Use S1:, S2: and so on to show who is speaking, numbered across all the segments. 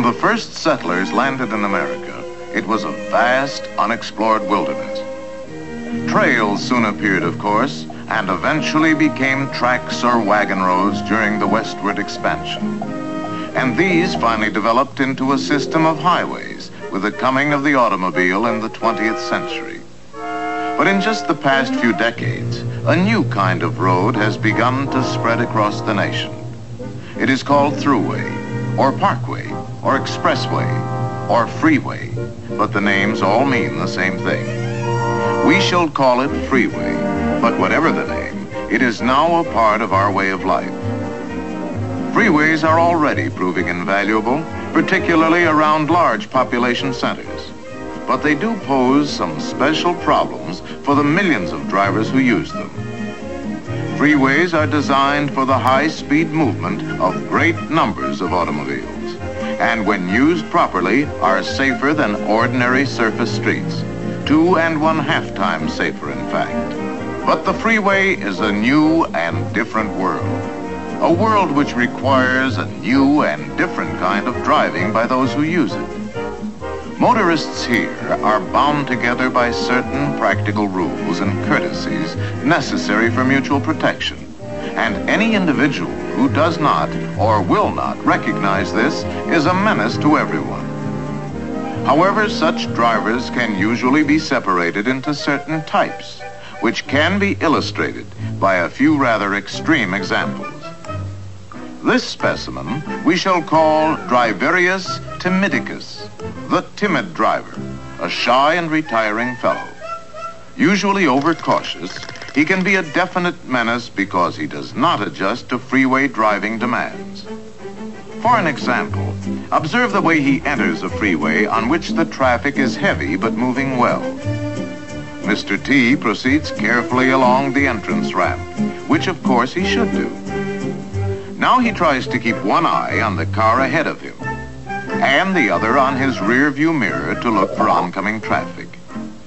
S1: When the first settlers landed in America, it was a vast, unexplored wilderness. Trails soon appeared, of course, and eventually became tracks or wagon roads during the westward expansion. And these finally developed into a system of highways with the coming of the automobile in the 20th century. But in just the past few decades, a new kind of road has begun to spread across the nation. It is called thruway, or parkway, or expressway, or freeway, but the names all mean the same thing. We shall call it freeway, but whatever the name, it is now a part of our way of life. Freeways are already proving invaluable, particularly around large population centers. But they do pose some special problems for the millions of drivers who use them. Freeways are designed for the high-speed movement of great numbers of automobiles, and when used properly, are safer than ordinary surface streets. 2.5 times safer, in fact. But the freeway is a new and different world. A world which requires a new and different kind of driving by those who use it. Motorists here are bound together by certain practical rules and courtesies necessary for mutual protection. And any individual who does not or will not recognize this is a menace to everyone. However, such drivers can usually be separated into certain types, which can be illustrated by a few rather extreme examples. This specimen we shall call Driverius timidicus, the timid driver, a shy and retiring fellow. Usually overcautious, he can be a definite menace because he does not adjust to freeway driving demands. For an example, observe the way he enters a freeway on which the traffic is heavy but moving well. Mr. T proceeds carefully along the entrance ramp, which of course he should do. Now he tries to keep one eye on the car ahead of him, and the other on his rear view mirror to look for oncoming traffic.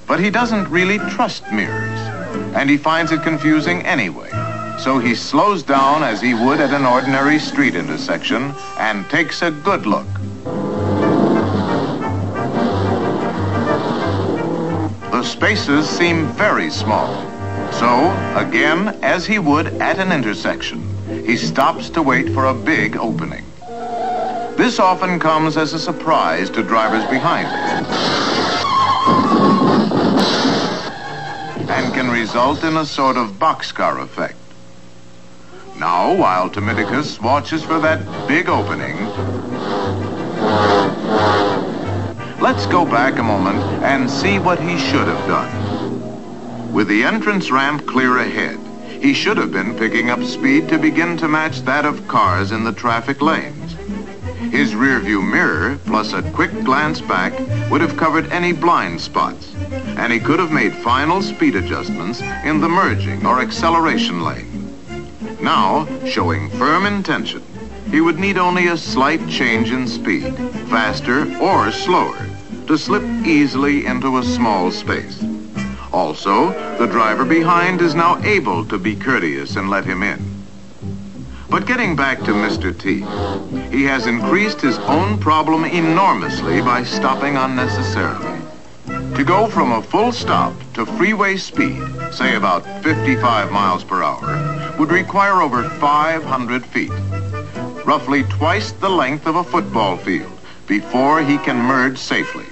S1: But he doesn't really trust mirrors, and he finds it confusing anyway. So he slows down as he would at an ordinary street intersection and takes a good look. The spaces seem very small. So, again, as he would at an intersection, he stops to wait for a big opening. This often comes as a surprise to drivers behind him and can result in a sort of boxcar effect. Now, while Timidicus watches for that big opening, let's go back a moment and see what he should have done. With the entrance ramp clear ahead, he should have been picking up speed to begin to match that of cars in the traffic lanes. His rearview mirror, plus a quick glance back, would have covered any blind spots, and he could have made final speed adjustments in the merging or acceleration lane. Now, showing firm intention, he would need only a slight change in speed, faster or slower, to slip easily into a small space. Also, the driver behind is now able to be courteous and let him in. But getting back to Mr. T, he has increased his own problem enormously by stopping unnecessarily. To go from a full stop to freeway speed, say about 55 miles per hour, would require over 500 feet, roughly twice the length of a football field, before he can merge safely.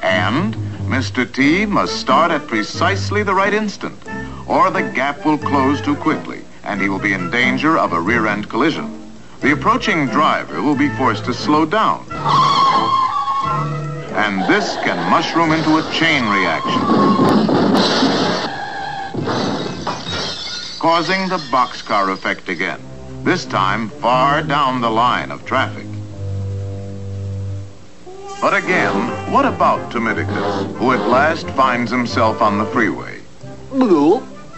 S1: And Mr. T must start at precisely the right instant, or the gap will close too quickly, and he will be in danger of a rear-end collision. The approaching driver will be forced to slow down. And this can mushroom into a chain reaction, causing the boxcar effect again, this time far down the line of traffic. But again, what about Timidicus, who at last finds himself on the freeway?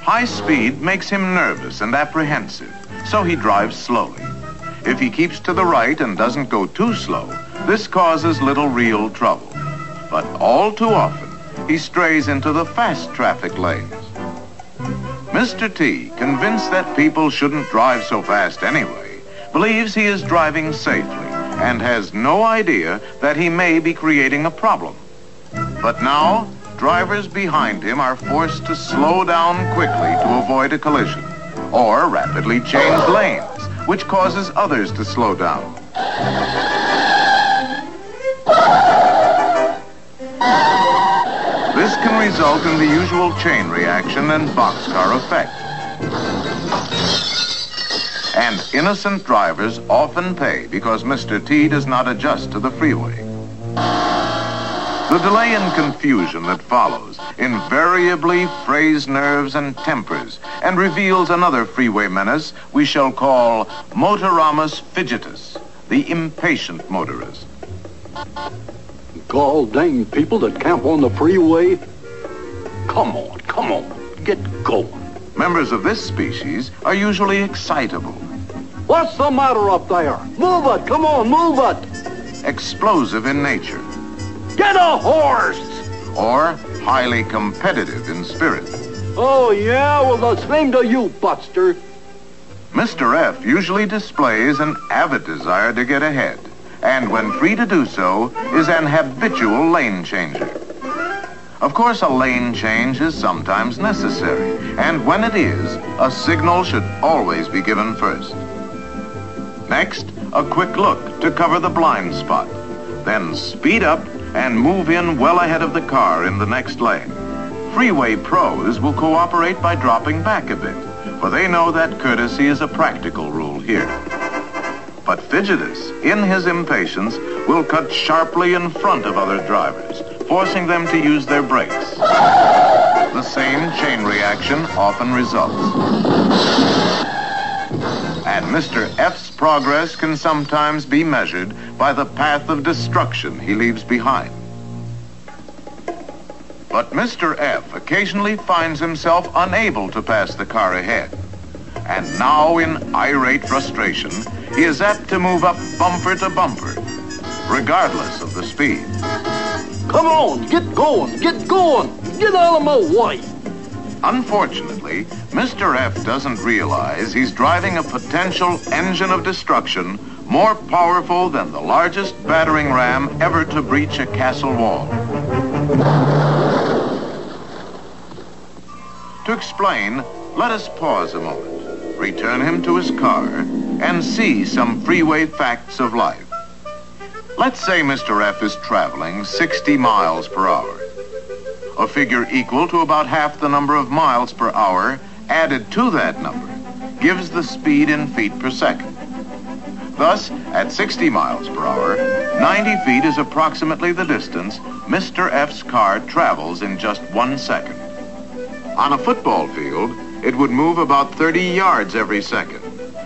S1: High speed makes him nervous and apprehensive, so he drives slowly. If he keeps to the right and doesn't go too slow, this causes little real trouble. But all too often, he strays into the fast traffic lanes. Mr. T, convinced that people shouldn't drive so fast anyway, believes he is driving safely and has no idea that he may be creating a problem. But now, drivers behind him are forced to slow down quickly to avoid a collision, or rapidly change lanes, which causes others to slow down. This can result in the usual chain reaction and boxcar effect. And innocent drivers often pay because Mr. T does not adjust to the freeway. The delay and confusion that follows invariably frays nerves and tempers and reveals another freeway menace we shall call Motoramus fidgetus, the impatient motorist.
S2: Gall dang people that camp on the freeway. Come on, get going.
S1: Members of this species are usually excitable.
S2: What's the matter up there? Move it, come on, move it.
S1: Explosive in nature.
S2: Get a horse!
S1: Or highly competitive in spirit.
S2: Oh, yeah? Well, the same to you, Buster.
S1: Mr. F usually displays an avid desire to get ahead, and when free to do so, is an habitual lane changer. Of course, a lane change is sometimes necessary, and when it is, a signal should always be given first. Next, a quick look to cover the blind spot. Then speed up and move in well ahead of the car in the next lane. Freeway pros will cooperate by dropping back a bit, for they know that courtesy is a practical rule here. But Fidgetus, in his impatience, will cut sharply in front of other drivers, forcing them to use their brakes. The same chain reaction often results. And Mr. F's progress can sometimes be measured by the path of destruction he leaves behind. But Mr. F occasionally finds himself unable to pass the car ahead. And now, in irate frustration, he is apt to move up bumper to bumper, regardless of the speed.
S2: Come on, get going, get out of my way.
S1: Unfortunately, Mr. F doesn't realize he's driving a potential engine of destruction more powerful than the largest battering ram ever to breach a castle wall. To explain, let us pause a moment, return him to his car, and see some freeway facts of life. Let's say Mr. F is traveling 60 miles per hour. A figure equal to about half the number of miles per hour added to that number gives the speed in feet per second. Thus, at 60 miles per hour, 90 feet is approximately the distance Mr. F's car travels in just 1 second. On a football field, it would move about 30 yards every second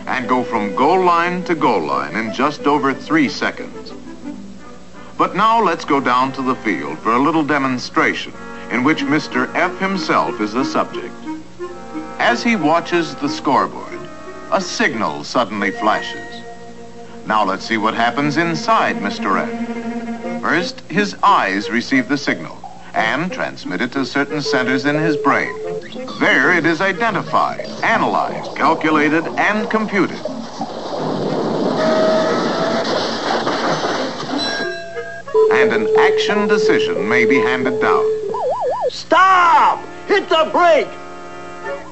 S1: and go from goal line to goal line in just over 3 seconds. But now let's go down to the field for a little demonstration in which Mr. F himself is the subject. As he watches the scoreboard, a signal suddenly flashes. Now let's see what happens inside Mr. F. First, his eyes receive the signal and transmit it to certain centers in his brain. There it is identified, analyzed, calculated, and computed. And an action decision may be handed down.
S2: Stop! Hit the brake!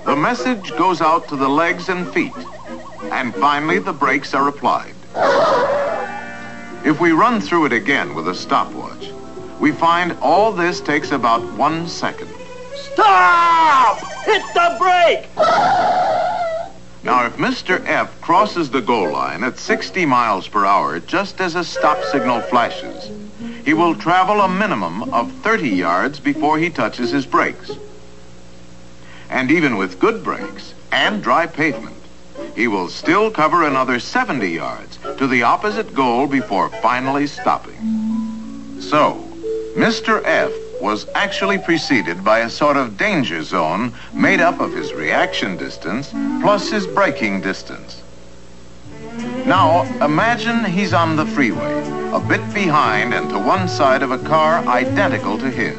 S1: The message goes out to the legs and feet, and finally the brakes are applied. If we run through it again with a stopwatch, we find all this takes about 1 second.
S2: Stop! Hit the brake!
S1: Now, if Mr. F crosses the goal line at 60 miles per hour just as a stop signal flashes, he will travel a minimum of 30 yards before he touches his brakes. And even with good brakes and dry pavement, he will still cover another 70 yards to the opposite goal before finally stopping. So, Mr. F was actually preceded by a sort of danger zone made up of his reaction distance plus his braking distance. Now, imagine he's on the freeway, a bit behind and to one side of a car identical to his.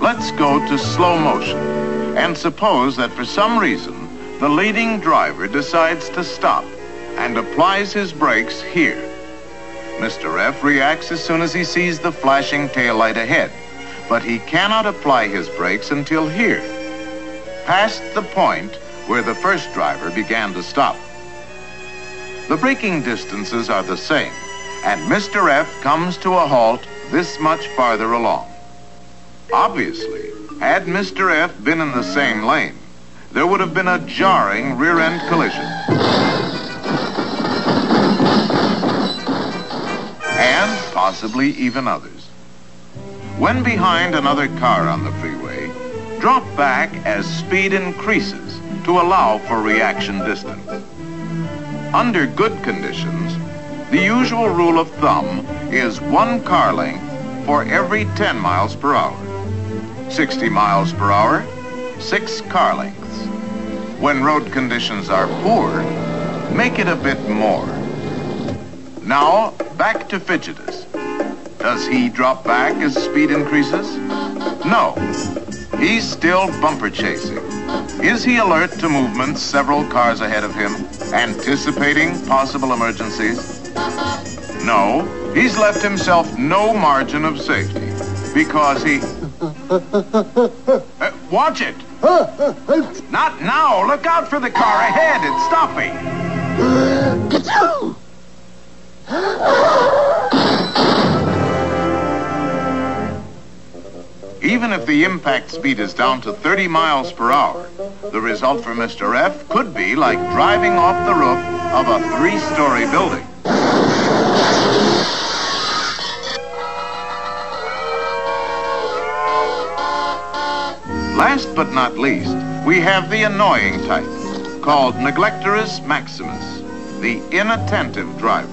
S1: Let's go to slow motion and suppose that for some reason, the leading driver decides to stop and applies his brakes here. Mr. F reacts as soon as he sees the flashing taillight ahead, but he cannot apply his brakes until here, past the point where the first driver began to stop. The braking distances are the same, and Mr. F comes to a halt this much farther along. Obviously, had Mr. F been in the same lane, there would have been a jarring rear-end collision. And possibly even others. When behind another car on the freeway, drop back as speed increases to allow for reaction distance. Under good conditions, the usual rule of thumb is 1 car length for every 10 miles per hour. 60 miles per hour, 6 car lengths. When road conditions are poor, make it a bit more. Now, back to Fidgetus. Does he drop back as speed increases? No. He's still bumper chasing. Is he alert to movements several cars ahead of him, anticipating possible emergencies? No. He's left himself no margin of safety because he... watch it! Not now! Look out for the car ahead! It's stopping! Even if the impact speed is down to 30 miles per hour, the result for Mr. F could be like driving off the roof of a 3-story building. Last but not least, we have the annoying type, called Neglectorus Maximus, the inattentive driver.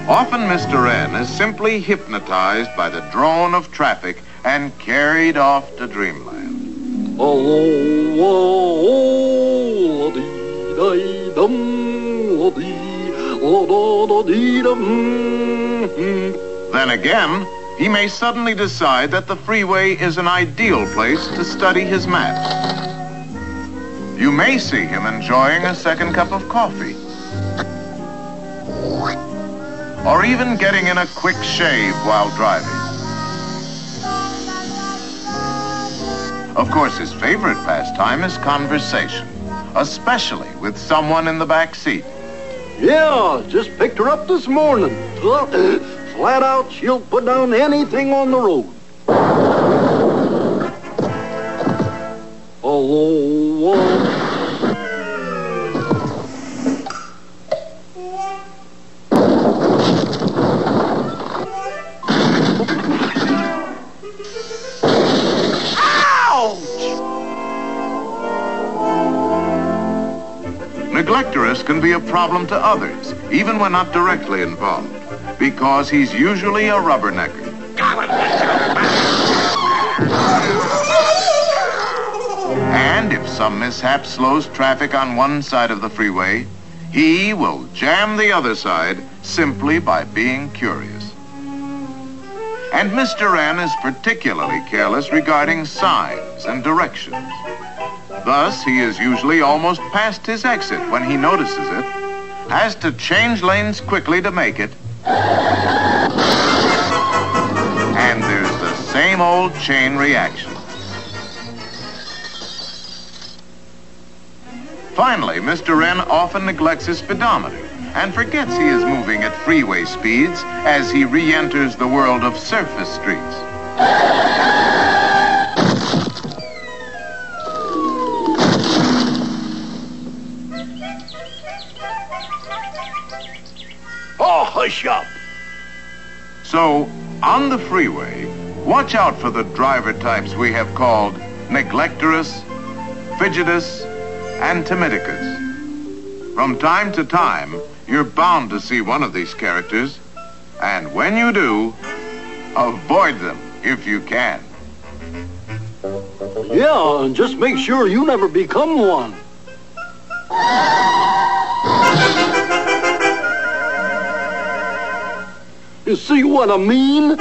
S1: Often Mr. N is simply hypnotized by the drone of traffic and carried off to dreamland. Then again, he may suddenly decide that the freeway is an ideal place to study his maps. You may see him enjoying a second cup of coffee, or even getting in a quick shave while driving. Of course, his favorite pastime is conversation, especially with someone in the back seat.
S2: Yeah, just picked her up this morning. Flat out, she'll put down anything on the road.
S1: Neglectorus can be a problem to others, even when not directly involved, because he's usually a rubbernecker. And if some mishap slows traffic on one side of the freeway, he will jam the other side simply by being curious. And Mr. N is particularly careless regarding signs and directions. Thus, he is usually almost past his exit when he notices it, has to change lanes quickly to make it, and there's the same old chain reaction. Finally, Mr. N often neglects his speedometer and forgets he is moving at freeway speeds as he re-enters the world of surface streets.
S2: Oh, hush up!
S1: So, on the freeway, watch out for the driver types we have called Neglectorus, Fidgetus, and Timidicus. From time to time, you're bound to see one of these characters, and when you do, avoid them if you can.
S2: Yeah, and just make sure you never become one. You see what I mean?